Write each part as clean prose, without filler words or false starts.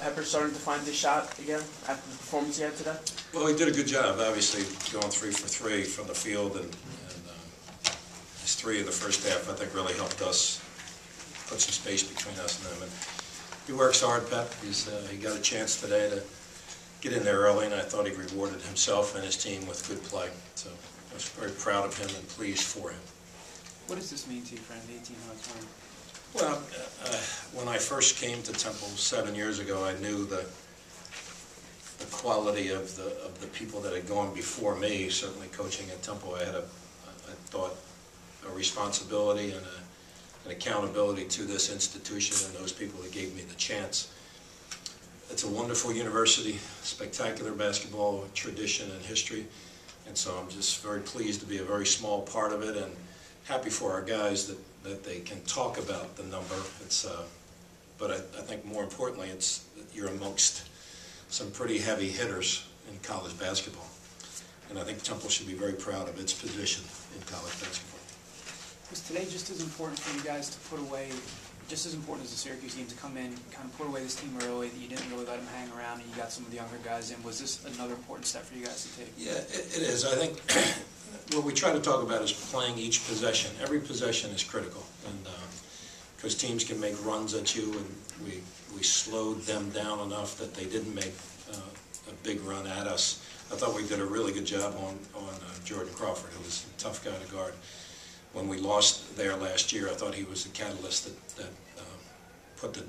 Pepper starting to find his shot again after the performance he had today? Well, he did a good job, obviously, going 3 for 3 from the field, and his 3 in the first half, I think, really helped us put some space between us and them. And he works hard, Pep. He got a chance today to get in there early, and I thought he rewarded himself and his team with good play. So I was very proud of him and pleased for him. What does this mean to you, Fran, the 18 hours winning? Well, when I first came to Temple 7 years ago, I knew the quality of the people that had gone before me. Certainly, coaching at Temple, I thought, a responsibility and an accountability to this institution and those people that gave me the chance. It's a wonderful university, spectacular basketball tradition and history, and so I'm just very pleased to be a very small part of it, and happy for our guys that they can talk about the number. But I think more importantly, it's that you're amongst some pretty heavy hitters in college basketball, and I think Temple should be very proud of its position in college basketball. Was today just as important for you guys to put away, just as important as the Syracuse team to come in, kind of put away this team early, that you didn't really let them hang around and you got some of the younger guys in? Was this another important step for you guys to take? Yeah, it is. I think what we try to talk about is playing each possession. Every possession is critical, and because teams can make runs at you, and we slowed them down enough that they didn't make a big run at us. I thought we did a really good job on Jordan Crawford, who was a tough guy to guard. When we lost there last year, I thought he was the catalyst that put the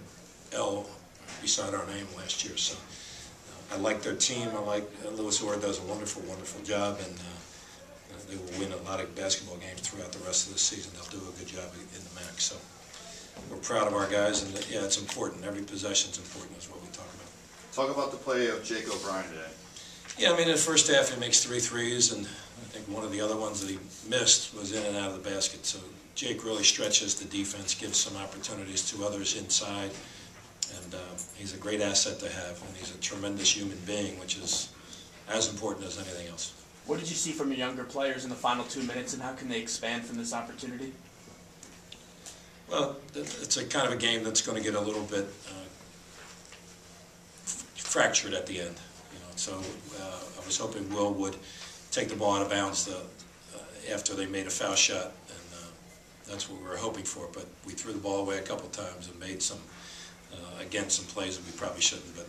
L beside our name last year. So I like their team. I like Lewis Orr does a wonderful, wonderful job, and they will win a lot of basketball games throughout the rest of the season. They'll do a good job in the MAC. So we're proud of our guys, and yeah, it's important. Every possession's important is what we talk about. Talk about the play of Jake O'Brien today. Yeah, I mean, in the first half he makes 3 threes, and I think one of the other ones that he missed was in and out of the basket. So Jake really stretches the defense, gives some opportunities to others inside, and he's a great asset to have, and he's a tremendous human being, which is as important as anything else. What did you see from your younger players in the final 2 minutes, and how can they expand from this opportunity? Well, it's a kind of a game that's going to get a little bit fractured at the end. So I was hoping Will would take the ball out of bounds after they made a foul shot, and that's what we were hoping for. But we threw the ball away a couple times and made some plays that we probably shouldn't. But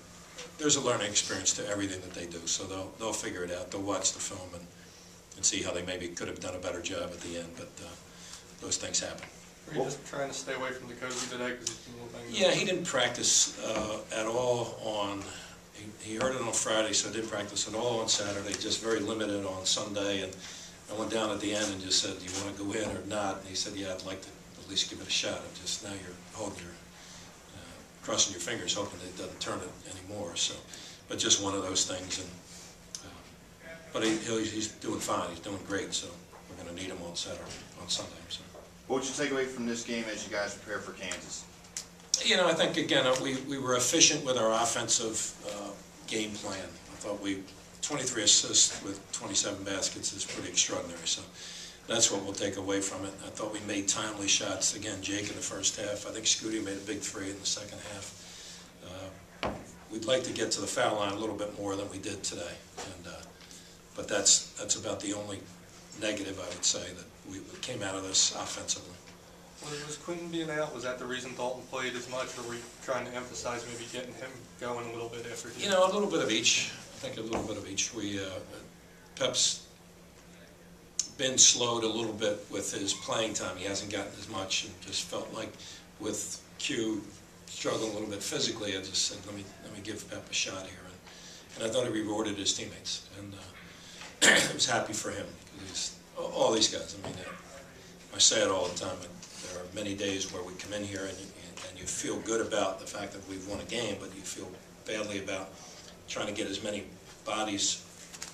there's a learning experience to everything that they do, so they'll figure it out. They'll watch the film and see how they maybe could have done a better job at the end. But those things happen. Were you just trying to stay away from Dakota today because he's a little banged up? Yeah, he didn't practice at all on. He hurt it on Friday, so didn't practice at all on Saturday, just very limited on Sunday. And I went down at the end and just said, do you want to go in or not? And he said, yeah, I'd like to at least give it a shot. And just now you're holding your, crossing your fingers, hoping that it doesn't turn it anymore. So, but just one of those things. And but he's doing fine. He's doing great. So we're going to need him on Sunday. So. What would you take away from this game as you guys prepare for Kansas? You know, I think, again, we were efficient with our offensive game plan. I thought 23 assists with 27 baskets is pretty extraordinary. So that's what we'll take away from it. I thought we made timely shots. Again, Jake in the first half. I think Scooty made a big 3 in the second half. We'd like to get to the foul line a little bit more than we did today. But that's about the only negative, I would say, that we came out of this offensively. Was Quentin being out, was that the reason Dalton played as much, or were you trying to emphasize maybe getting him going a little bit after he... You know, a little bit of each. I think a little bit of each. Pep's been slowed a little bit with his playing time. He hasn't gotten as much, and just felt like with Q struggling a little bit physically, I just said, let me give Pep a shot here. And I thought he rewarded his teammates, and I was happy for him. All these guys, I mean, I say it all the time, there are many days where we come in here and you feel good about the fact that we've won a game, but you feel badly about trying to get as many bodies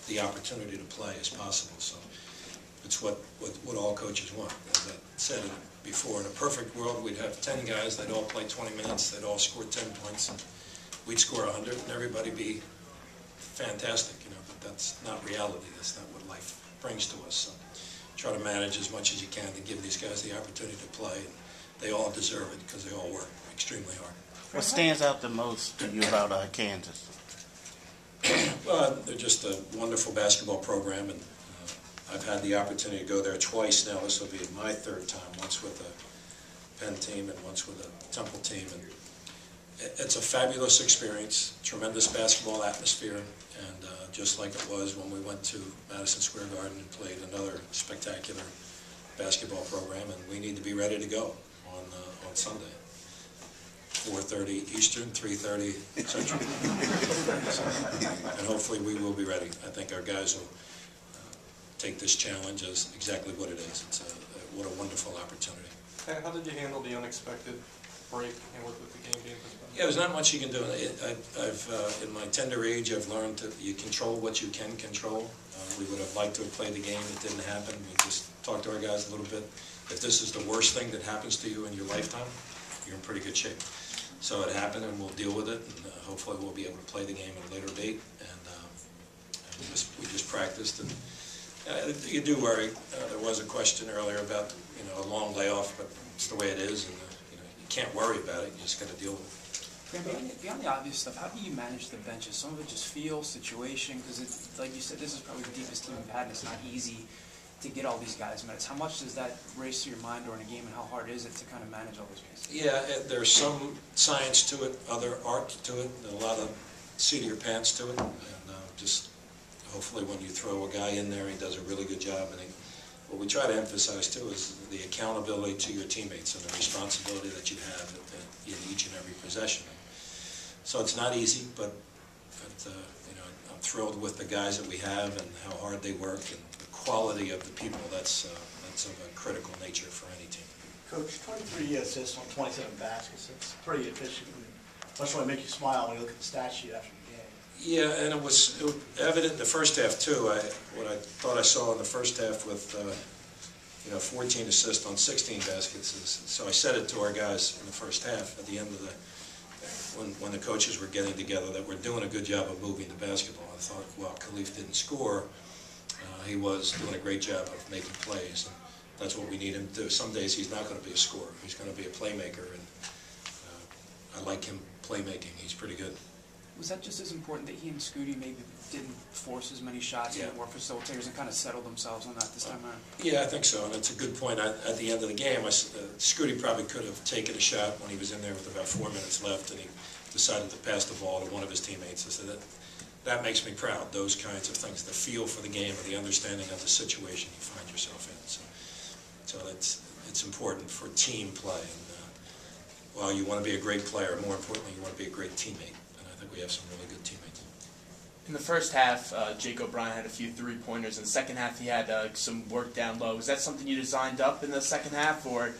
the opportunity to play as possible. So it's what all coaches want. As I said before, in a perfect world, we'd have 10 guys, they'd all play 20 minutes, they'd all score 10 points, and we'd score 100, and everybody be fantastic, you know, but that's not reality. That's not what life brings to us. So try to manage as much as you can to give these guys the opportunity to play. And they all deserve it because they all work extremely hard. What stands out the most to you about Kansas? Well, they're just a wonderful basketball program, and I've had the opportunity to go there twice now. This will be my third time, once with the Penn team and once with the Temple team. And it's a fabulous experience, tremendous basketball atmosphere, and just like it was when we went to Madison Square Garden and played another spectacular basketball program, and we need to be ready to go on Sunday. 4:30 Eastern, 3:30 Central. And hopefully we will be ready. I think our guys will take this challenge as exactly what it is. It's what a wonderful opportunity. Hey, how did you handle the unexpected break with the game being postponed? Yeah, there's not much you can do. I've in my tender age, I've learned that you control what you can control. We would have liked to have played the game. It didn't happen. We just talked to our guys a little bit. If this is the worst thing that happens to you in your lifetime, you're in pretty good shape. So it happened, and we'll deal with it, and hopefully we'll be able to play the game at a later date. And we just practiced, and you do worry. There was a question earlier about a long layoff, but it's the way it is, and you can't worry about it. You just got to deal with it. Beyond the obvious stuff, how do you manage the benches? Some of it just feel, situation, because like you said, this is probably the deepest team we've had, and it's not easy to get all these guys minutes. How much does that race through your mind during a game, and how hard is it to kind of manage all those pieces? Yeah, there's some science to it, other art to it, and a lot of seat of your pants to it, and just hopefully when you throw a guy in there, he does a really good job. And what we try to emphasize too is the accountability to your teammates and the responsibility that you have in each and every possession. So it's not easy, but I'm thrilled with the guys that we have and how hard they work and the quality of the people. That's of a critical nature for any team. Coach, 23 assists on 27 baskets. It's pretty efficient. Must really make you smile when you look at the stat sheet after the game. Yeah, and it was evident in the first half too. What I thought I saw in the first half with 14 assists on 16 baskets so I said it to our guys in the first half at the end of when the coaches were getting together, that we're doing a good job of moving the basketball. I thought, well, Khalif didn't score. He was doing a great job of making plays, and that's what we need him to do. Some days he's not going to be a scorer. He's going to be a playmaker, and I like him playmaking. He's pretty good. Was that just as important that he and Scooty maybe didn't force as many shots and were facilitators and kind of settled themselves on that this time around? Yeah, I think so, and it's a good point. At the end of the game, Scooty probably could have taken a shot when he was in there with about 4 minutes left, and he decided to pass the ball to one of his teammates. I said, that makes me proud, those kinds of things, the feel for the game and the understanding of the situation you find yourself in. So it's important for team play. And while you want to be a great player, more importantly, you want to be a great teammate. And I think we have some really good teammates. In the first half, Jake O'Brien had a few three-pointers. In the second half, he had some work down low. Was that something you designed up in the second half, or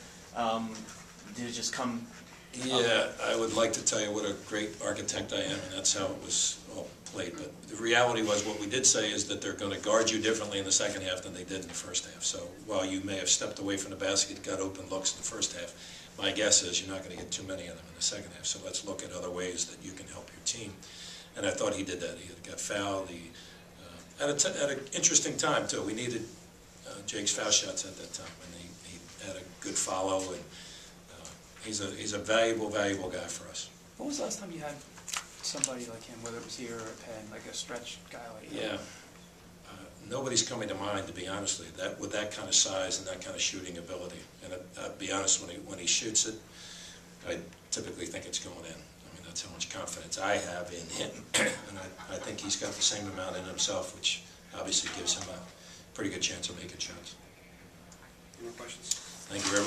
did it just come? Yeah, I would like to tell you what a great architect I am, and that's how it was all played. But the reality was, what we did say is that they're going to guard you differently in the second half than they did in the first half. So while you may have stepped away from the basket, got open looks in the first half, my guess is you're not going to get too many of them in the second half. So let's look at other ways that you can help your team. And I thought he did that. He got fouled. At an interesting time, too. We needed Jake's foul shots at that time, and he had a good follow, and he's a valuable guy for us. What was the last time you had somebody like him, whether it was here or at Penn, like a stretch guy like him? Yeah. Nobody's coming to mind, to be honest with you, with that kind of size and that kind of shooting ability. And I'll be honest, when he shoots it, I typically think it's going in. I mean, that's how much confidence I have in him. And I think he's got the same amount in himself, which obviously gives him a pretty good chance of making shots. Any more questions? Thank you very much.